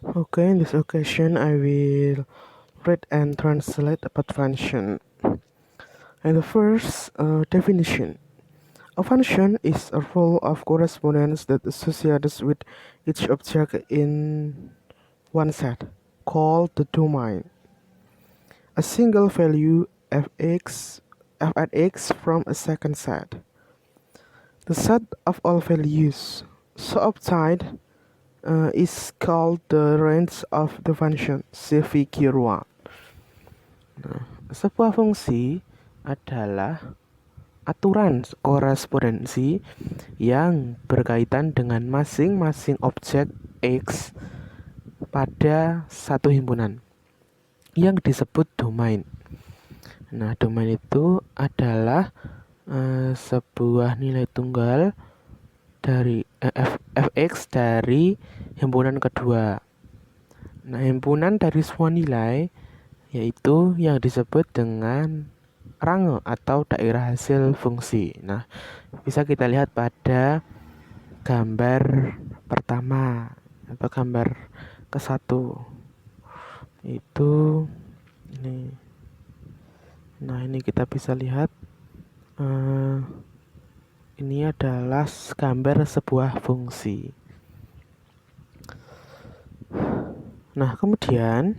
Okay, in this occasion, I will read and translate about function. And the first definition. A function is a rule of correspondence that associates with each object in one set, called the domain. A single value f at x from a second set. The set of all values so obtained is called the range of the function. See figure 1. Sebuah fungsi adalah aturan korespondensi yang berkaitan dengan masing-masing objek X pada satu himpunan yang disebut domain. Nah, domain itu adalah sebuah nilai tunggal dari fx dari himpunan kedua. Nah, himpunan dari semua nilai yaitu yang disebut dengan range atau daerah hasil fungsi. Nah, bisa kita lihat pada gambar pertama atau gambar ke-1 itu ini. Nah, ini kita bisa lihat ini adalah gambar sebuah fungsi. Nah, kemudian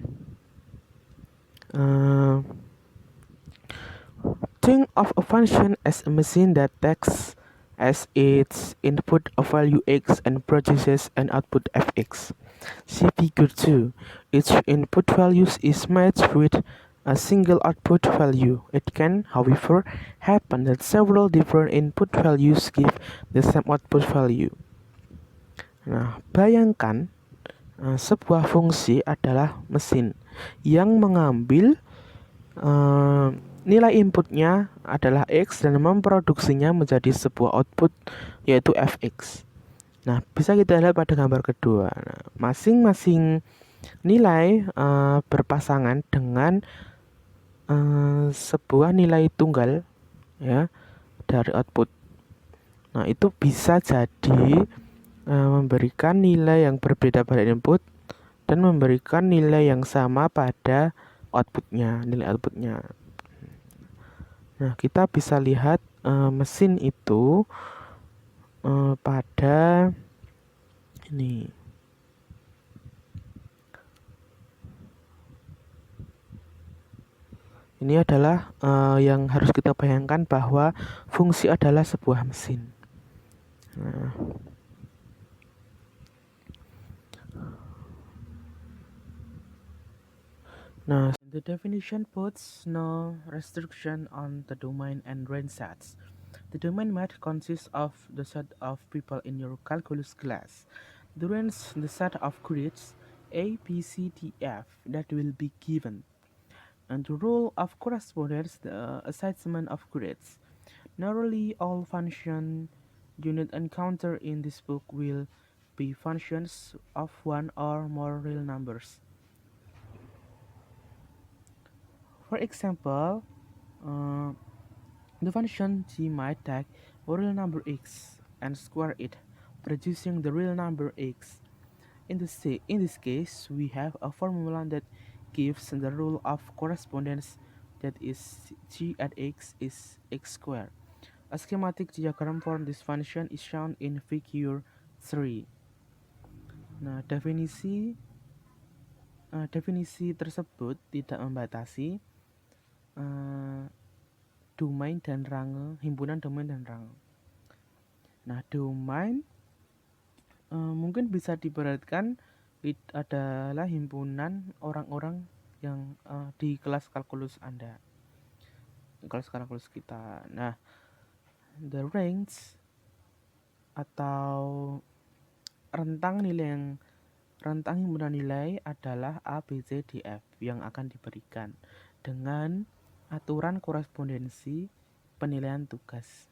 think of a function as a machine that takes as its input a value x and produces an output fx. See figure 2. Each input value is matched with a single output value. It can, however, happen that several different input values give the same output value. Nah, bayangkan sebuah fungsi adalah mesin yang mengambil nilai inputnya adalah X dan memproduksinya menjadi sebuah output yaitu Fx. Nah, bisa kita lihat pada gambar kedua. Nah, masing-masing nilai berpasangan dengan sebuah nilai tunggal ya dari output. Nah, itu bisa jadi memberikan nilai yang berbeda pada input dan memberikan nilai yang sama pada nilai outputnya. Nah, kita bisa lihat mesin itu pada ini. Ini adalah yang harus kita bayangkan bahwa fungsi adalah sebuah mesin. Nah, the definition puts no restriction on the domain and range sets. The domain might consist of the set of people in your calculus class. The range, the set of grids A, B, C, D, F that will be given. And the rule of correspondence, the assignment of grids. Nearly all function unit encountered in this book will be functions of one or more real numbers. For example, the function g might take a real number x and square it, producing the real number x. In this case, we have a formula that gives the rule of correspondence, that is g at x is x squared. A schematic diagram for this function is shown in figure 3. Nah, definisi tersebut tidak membatasi domain dan range, himpunan domain dan range. Nah, domain mungkin bisa diberatkan adalah himpunan orang-orang yang di kelas kalkulus Anda, kelas kalkulus kita. Nah, the range atau rentang himpunan nilai adalah A, B, C, D, F yang akan diberikan dengan aturan korespondensi penilaian tugas.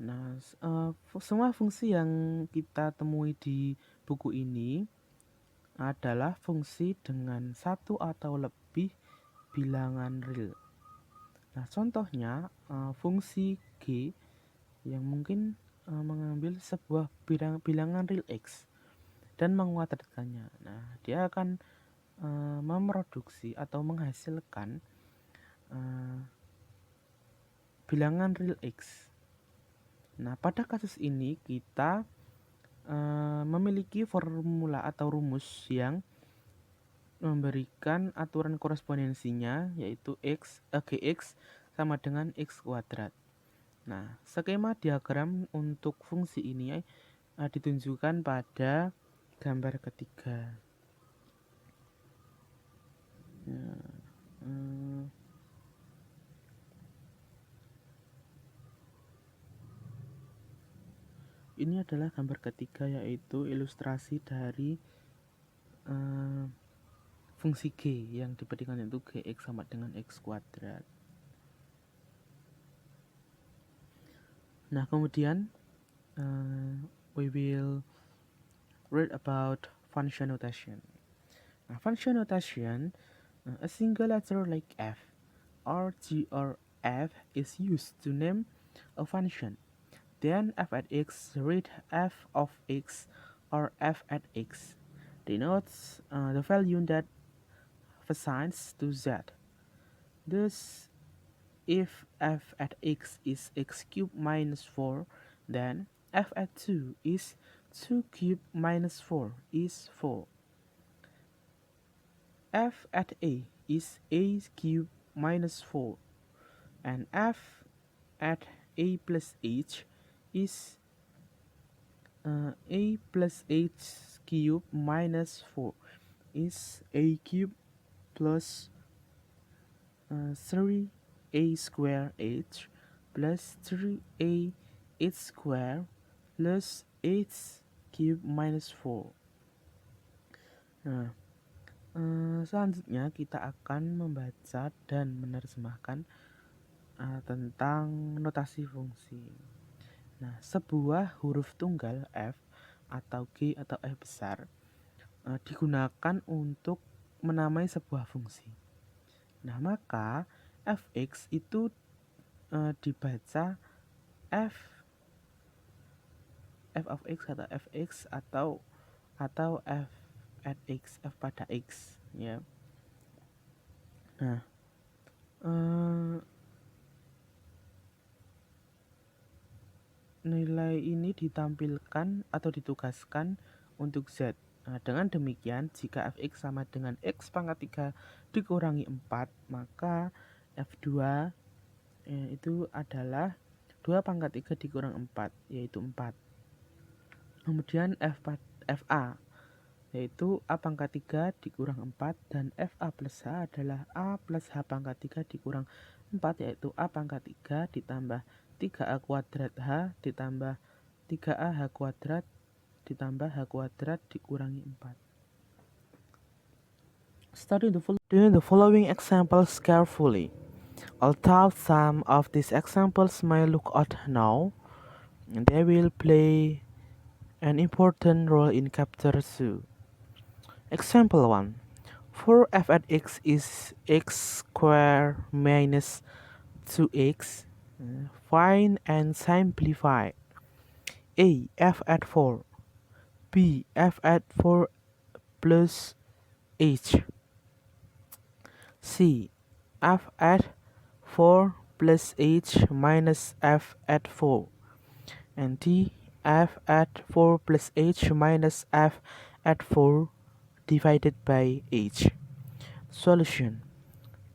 Nah, semua fungsi yang kita temui di buku ini adalah fungsi dengan satu atau lebih bilangan real. Nah, contohnya fungsi G yang mungkin mengambil sebuah bilangan real X. dan menguadratkannya. Nah, dia akan memproduksi atau menghasilkan bilangan real X. Nah, pada kasus ini kita memiliki formula atau rumus yang memberikan aturan korespondensinya, yaitu Gx sama dengan X kuadrat. Nah, skema diagram untuk fungsi ini ditunjukkan pada gambar ketiga. Ini adalah gambar ketiga, yaitu ilustrasi dari fungsi G yang diberikan itu Gx sama dengan X kuadrat. Nah, kemudian we will read about function notation. Now, function notation, a single letter like f or g or f is used to name a function. Then f at x read f of x or f at x denotes the value that assigns to z. Thus, if f at x is x cubed minus 4, then f at 2 is 2 cubed minus 4 is 4. F at a is a cubed minus 4, and f at a plus h is a plus h cubed minus 4 is a cubed plus 3a square h plus 3a h square plus h cubed minus 4. Nah, selanjutnya kita akan membaca dan menerjemahkan tentang notasi fungsi. Nah, sebuah huruf tunggal F atau G atau F besar digunakan untuk menamai sebuah fungsi. Nah, maka fx itu dibaca f of x atau fx atau f at x, f pada x, ya. Nah, nilai ini ditampilkan atau ditugaskan untuk z. Nah, dengan demikian, jika fx sama dengan x pangkat 3 dikurangi 4, maka f2 itu adalah 2 pangkat 3 dikurang 4, yaitu 4. Kemudian fa, yaitu a pangkat 3 dikurang 4, dan fa plus h adalah a plus h pangkat 3 dikurang 4, yaitu a pangkat 3 ditambah 3a kuadrat h ditambah 3a h kuadrat ditambah h kuadrat dikurangi 4. Study the following examples carefully. Although some of these examples may look odd now, they will play an important role in chapter 2. Example 1. For f at x is x squared minus 2x, find and simplify. A. F at 4. B. F at 4 plus h. C. F at 4 plus h minus f at 4. And D. F at 4 plus h minus f at 4 divided by h. Solution.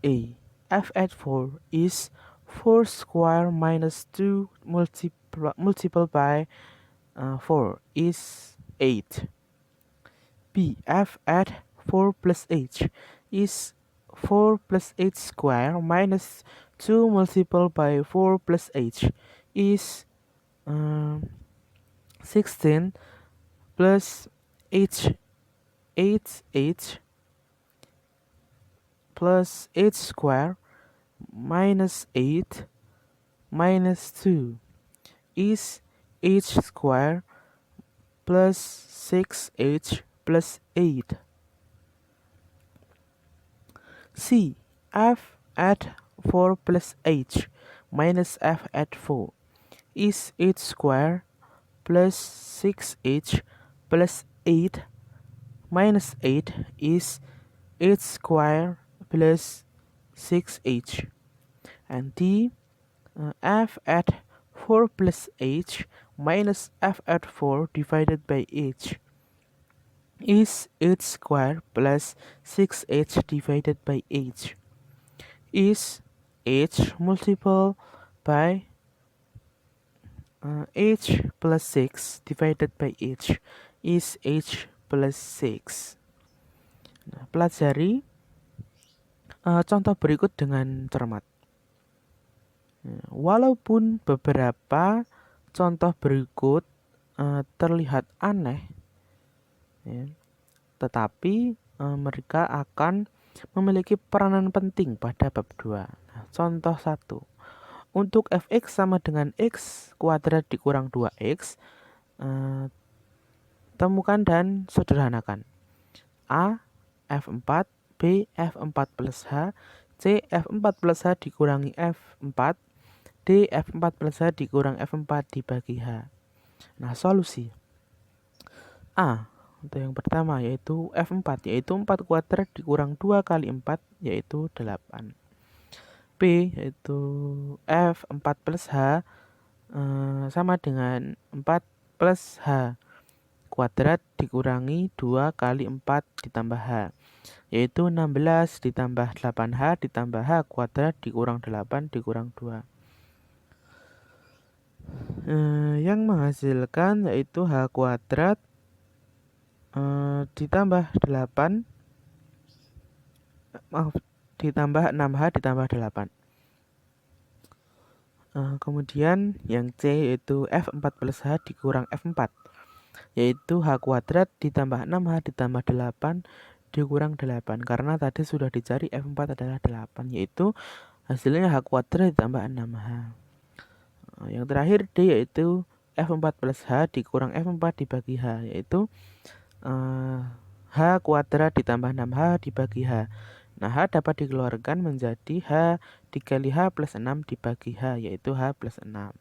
A. F at 4 is 4 square minus 2 multiplied by 4 is 8. B. F at 4 plus h is 4 plus h square minus 2 multiplied by 4 plus h is 16 plus h 8h plus h square minus 8 minus 2 is h square plus 6h plus 8. C. F at 4 plus h minus f at 4 is h square plus 6h plus 8 minus 8 is h squared plus 6h, and t f at 4 plus h minus f at 4 divided by h is h squared plus 6h divided by h is h multiple by h plus 6 divided by h is h plus 6. Nah, pelajari contoh berikut dengan cermat. Walaupun beberapa contoh berikut terlihat aneh, ya, tetapi mereka akan memiliki peranan penting pada bab 2. Nah, contoh 1. Untuk fx sama dengan x kuadrat dikurang 2x, temukan dan sederhanakan. A. F4, B. F4 plus H, C. F4 plus H dikurangi F4, D. F4 plus H dikurang F4 dibagi H. Nah, solusi. A. Untuk yang pertama yaitu F4, yaitu 4 kuadrat dikurang 2 kali 4, yaitu 8. B. Yaitu F4 plus H sama dengan 4 plus H kuadrat dikurangi 2 kali 4 ditambah H, yaitu 16 ditambah 8H ditambah H kuadrat dikurang 8 dikurang 2. Yang menghasilkan yaitu H kuadrat ditambah 8, ditambah 6H ditambah 8. Kemudian yang C yaitu F4 plus H dikurang F4, yaitu H kuadrat ditambah 6H ditambah 8 dikurang 8. Karena tadi sudah dicari F4 adalah 8, yaitu hasilnya H kuadrat ditambah 6H. Yang terakhir D yaitu F4 plus H dikurang F4 dibagi H, yaitu H kuadrat ditambah 6H dibagi H. Nah, H dapat dikeluarkan menjadi H dikali H plus 6 dibagi H, yaitu H plus 6.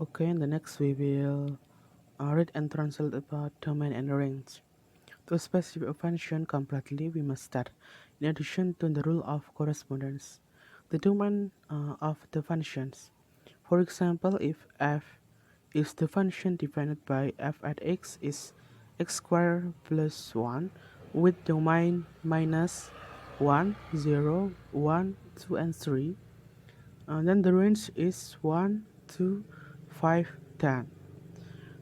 Okay, in the next we will read and translate about domain and range. To specify a function completely, we must start, in addition to the rule of correspondence, the domain of the functions. For example, if f is the function defined by f at x is x squared plus 1 with domain minus 1, 0, 1, 2, and 3, then the range is 1, 2, 5, 10.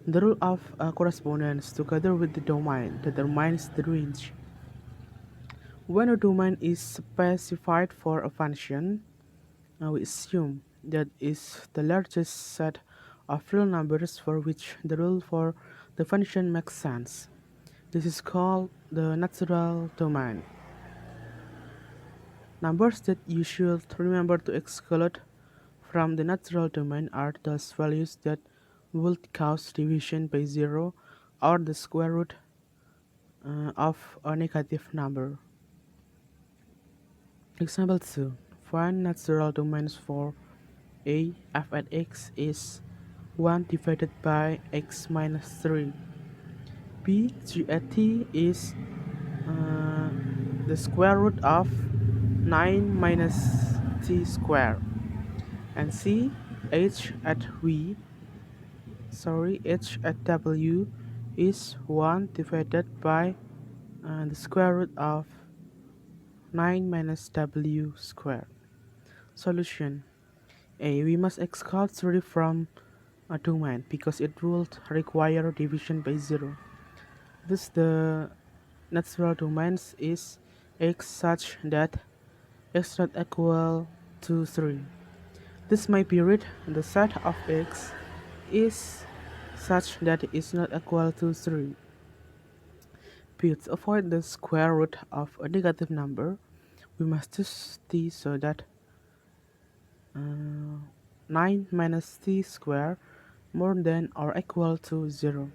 The rule of correspondence together with the domain determines the range. When a domain is specified for a function, we assume that is the largest set of real numbers for which the rule for the function makes sense. This is called the natural domain. Numbers that you should remember to exclude from the natural domain are those values that would cause division by 0 or the square root of a negative number. Example 2. Find natural domains for a f at x is 1 divided by x minus 3. B, g at t is the square root of 9 minus t squared. And C, h at w is 1 divided by the square root of 9 minus w squared. Solution. A. We must exclude 3 from a domain because it would require division by 0. Thus the natural domains is x such that x not equal to 3. This may be read the set of x is such that it is not equal to 3. B. To avoid the square root of a negative number, we must choose t so that 9 minus t squared more than or equal to 0.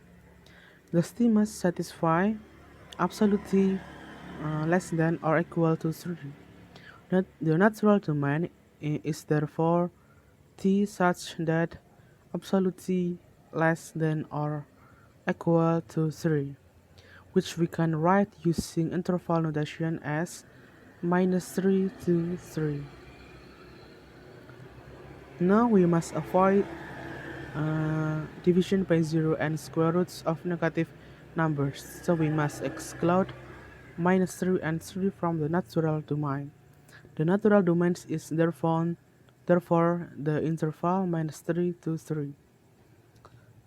Thus t must satisfy absolute t less than or equal to 3. The natural domain is therefore t such that absolute t less than or equal to 3, which we can write using interval notation as -3 to 3. Now we must avoid division by 0 and square roots of negative numbers, so we must exclude -3 and 3 from the natural domain. The natural domain is therefore the interval -3 to 3.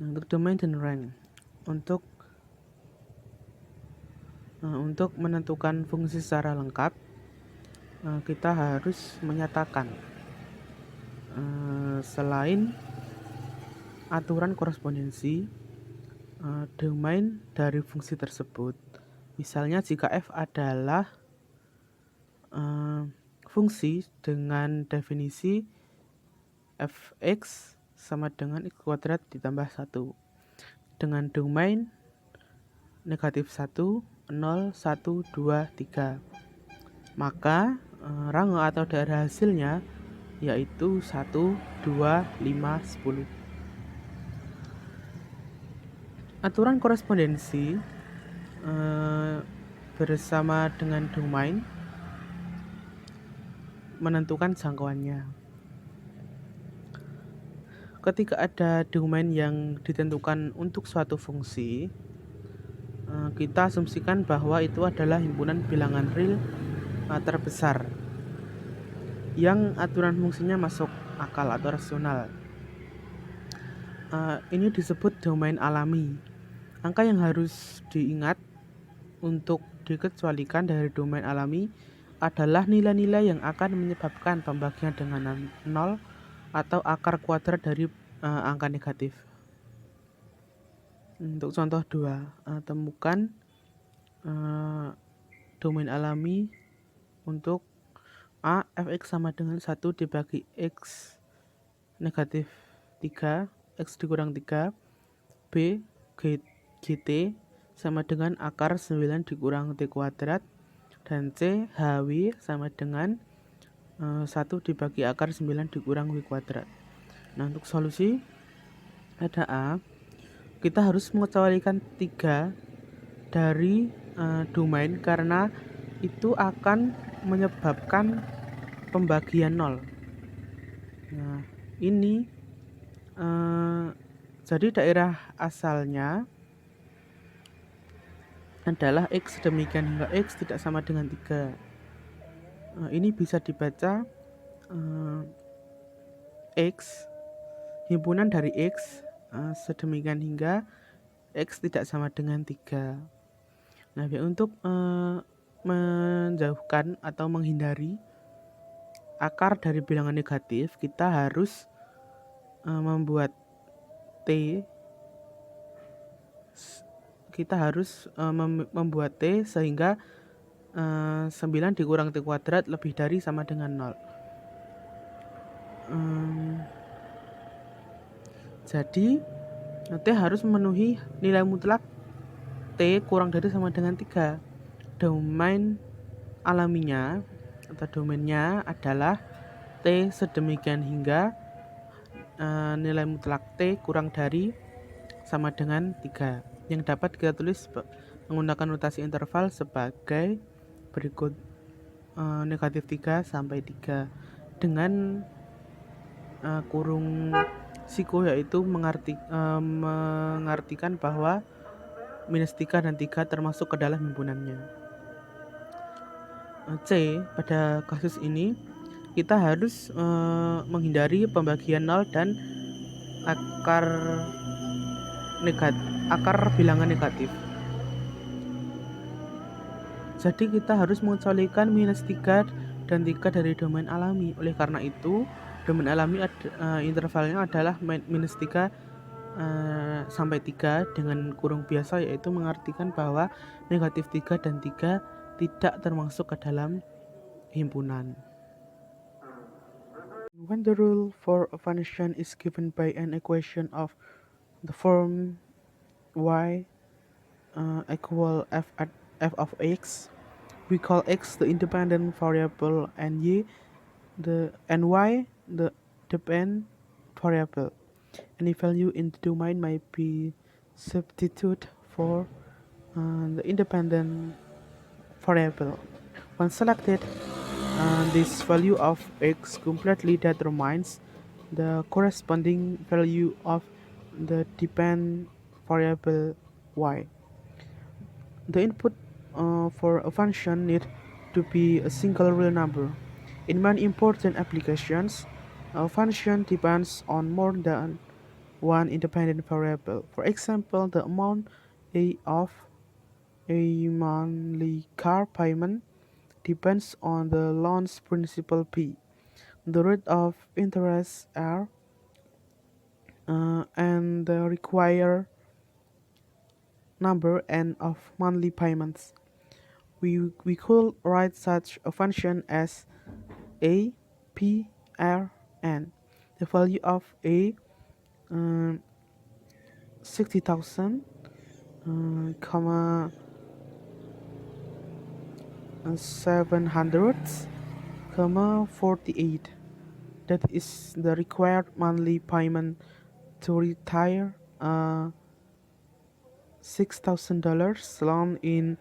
Nah, untuk domain dan range, untuk menentukan fungsi secara lengkap, kita harus menyatakan selain aturan korespondensi, domain dari fungsi tersebut. Misalnya jika f adalah fungsi dengan definisi fx sama dengan x kuadrat ditambah 1 dengan domain negatif 1, 0, 1, 2, 3. Maka range atau daerah hasilnya yaitu 1, 2, 5, 10. Aturan korespondensi bersama dengan domain menentukan jangkauannya. Ketika ada domain yang ditentukan untuk suatu fungsi, kita asumsikan bahwa itu adalah himpunan bilangan real terbesar yang aturan fungsinya masuk akal atau rasional. Ini disebut domain alami. Angka yang harus diingat untuk dikecualikan dari domain alami adalah nilai-nilai yang akan menyebabkan pembagian dengan 0 atau akar kuadrat dari angka negatif. Untuk contoh 2, temukan domain alami untuk A, fx sama dengan 1 dibagi x negatif 3, x dikurang 3, B, gt sama dengan akar 9 dikurang t kuadrat, dan C, hw sama dengan 1 dibagi akar 9 dikurang w kuadrat. Nah, untuk solusi ada A, kita harus mengecualikan 3 dari domain karena itu akan menyebabkan pembagian 0. Nah, ini jadi daerah asalnya adalah x demikian hingga x tidak sama dengan 3. Ini bisa dibaca x, himpunan dari x sedemikian hingga x tidak sama dengan 3. Nah, untuk menjauhkan atau menghindari akar dari bilangan negatif, kita harus membuat t sehingga 9 dikurang t kuadrat lebih dari sama dengan 0. Jadi t harus memenuhi nilai mutlak t kurang dari sama dengan 3. Domain alaminya atau domainnya adalah t sedemikian hingga nilai mutlak t kurang dari sama dengan 3, yang dapat kita tulis menggunakan notasi interval sebagai berikut: negatif 3 sampai 3 dengan kurung siko, yaitu mengartikan bahwa -3 dan 3 termasuk ke dalam himpunannya. C, pada kasus ini kita harus menghindari pembagian 0 dan akar bilangan negatif. Jadi kita harus mengecualikan -3 dan 3 dari domain alami. Oleh karena itu, domain alami intervalnya adalah -3 sampai 3 dengan kurung biasa, yaitu mengartikan bahwa negatif 3 dan 3 tidak termasuk ke dalam himpunan. When the rule for a function is given by an equation of the form y equal f of x, we call x the independent variable and y the dependent variable. Any value in the domain may be substitute for the independent variable. When selected, this value of x completely determines the corresponding value of the dependent variable y. The input for a function need to be a single real number. In many important applications, a function depends on more than one independent variable. For example, the amount of a monthly car payment depends on the loan's principal P, the rate of interest R, and the required number n of monthly payments. We could write such a function as a p r n. The value of a 60,000, comma 700, comma 48. That is the required monthly payment to retire $6,000 loan in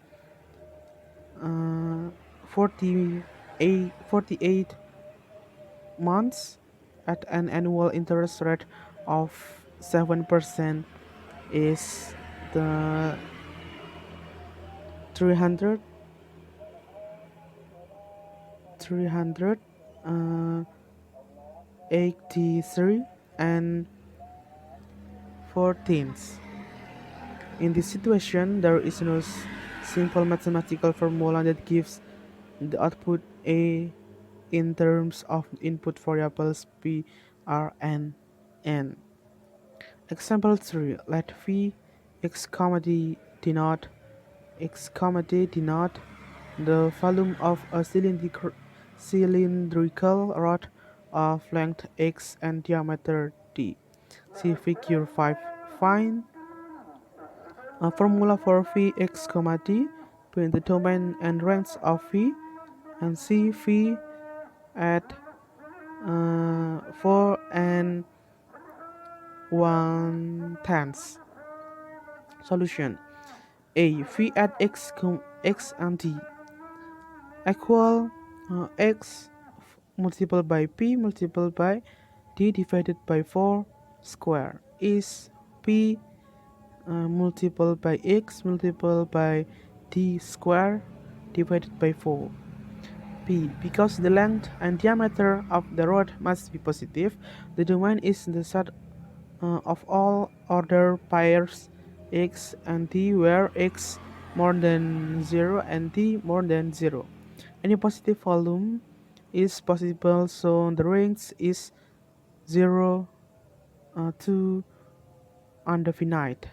48 months at an annual interest rate of 7% is the 300 83 and 14ths. In this situation, there is no simple mathematical formula that gives the output A in terms of input variables P, R, and N. Example 3. Let V x comma d denote x comma d denote the volume of a cylindrical rod of length x and diameter d. See figure 5. Find a formula for V x comma d between the domain and range of V, and see V at 4 and 1/10. Solution: A. V at x and d equal x multiplied by p multiplied by d divided by 4 square is p multiplied by x multiplied by d square divided by 4. P. Because the length and diameter of the rod must be positive, the domain is the set of all order pairs x and d where x more than 0 and d more than 0. Any positive volume is possible, so the range is 0 to indefinite.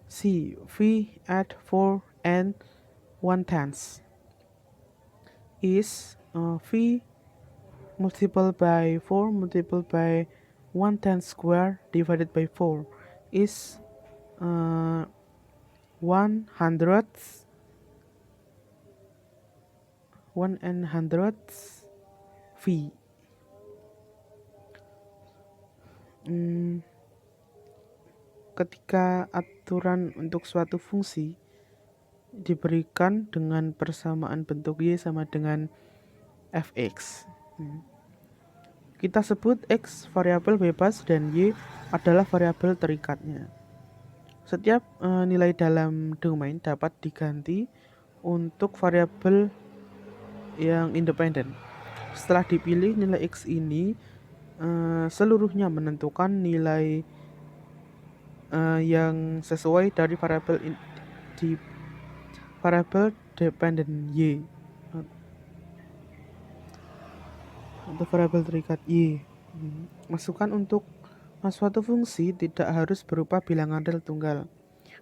C. V at 4 and 1/10 is V multiplied by 4 multiplied by 1/10 square divided by 4 is 100 V. Ketika aturan untuk suatu fungsi diberikan dengan persamaan bentuk y sama dengan fx, kita sebut x variabel bebas dan y adalah variabel terikatnya. Setiap nilai dalam domain dapat diganti untuk variabel yang independen. Setelah dipilih nilai x ini seluruhnya menentukan nilai yang sesuai dari variabel dependen y atau variabel terikat y. Masukan untuk suatu fungsi tidak harus berupa bilangan real tunggal.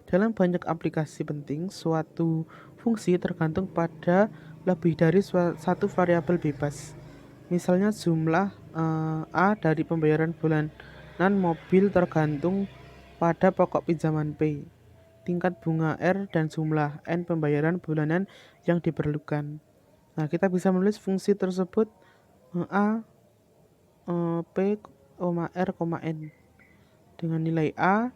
Dalam banyak aplikasi penting, suatu fungsi tergantung pada lebih dari satu variabel bebas. Misalnya jumlah A dari pembayaran bulanan mobil tergantung pada pokok pinjaman P, tingkat bunga R, dan jumlah N pembayaran bulanan yang diperlukan. Nah, kita bisa menulis fungsi tersebut A, P, R, N dengan nilai A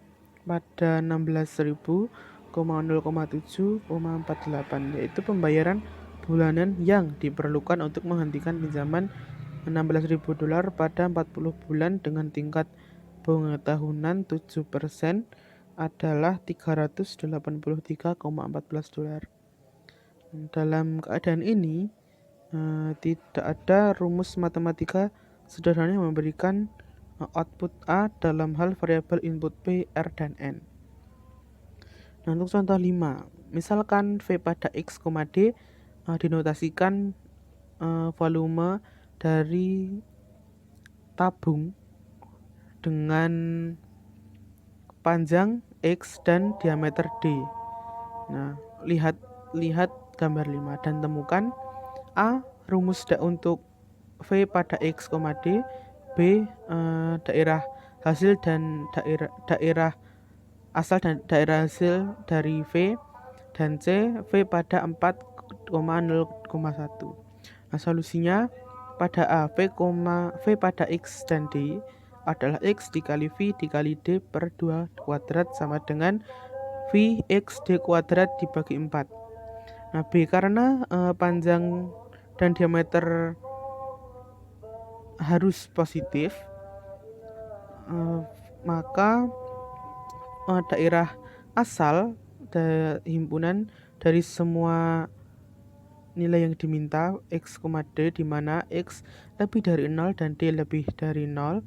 pada 16.000,0,7,48, yaitu pembayaran bulanan yang diperlukan untuk menghentikan pinjaman $16.000 pada 40 bulan dengan tingkat bunga tahunan 7% adalah $383,14. Dalam keadaan ini, tidak ada rumus matematika sederhana yang memberikan output A dalam hal variabel input P, R, dan N. Nah, untuk contoh 5, misalkan V pada X, D dinotasikan volume dari tabung dengan panjang X dan diameter D. Nah, lihat gambar 5 dan temukan A. Rumus untuk V pada X, D. B. Daerah hasil dan daerah asal dan daerah hasil dari V. Dan C. V pada 4,0,1. Nah, solusinya pada A, V pada X dan D adalah X dikali V dikali D per 2 kuadrat sama dengan V X D kuadrat dibagi 4. Nah, B karena panjang dan diameter harus positif, maka daerah asal himpunan dari semua nilai yang diminta X, D, di mana X lebih dari 0 dan D lebih dari 0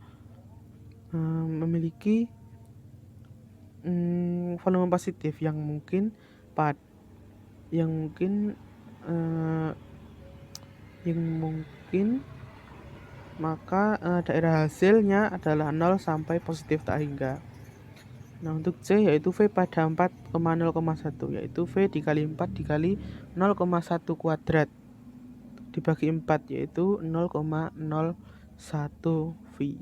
memiliki volume positif yang mungkin maka daerah hasilnya adalah 0 sampai positif tak hingga. Nah, untuk C yaitu V pada 4,0,1, yaitu V dikali 4 dikali 0,1 kuadrat dibagi 4, yaitu 0,01 V.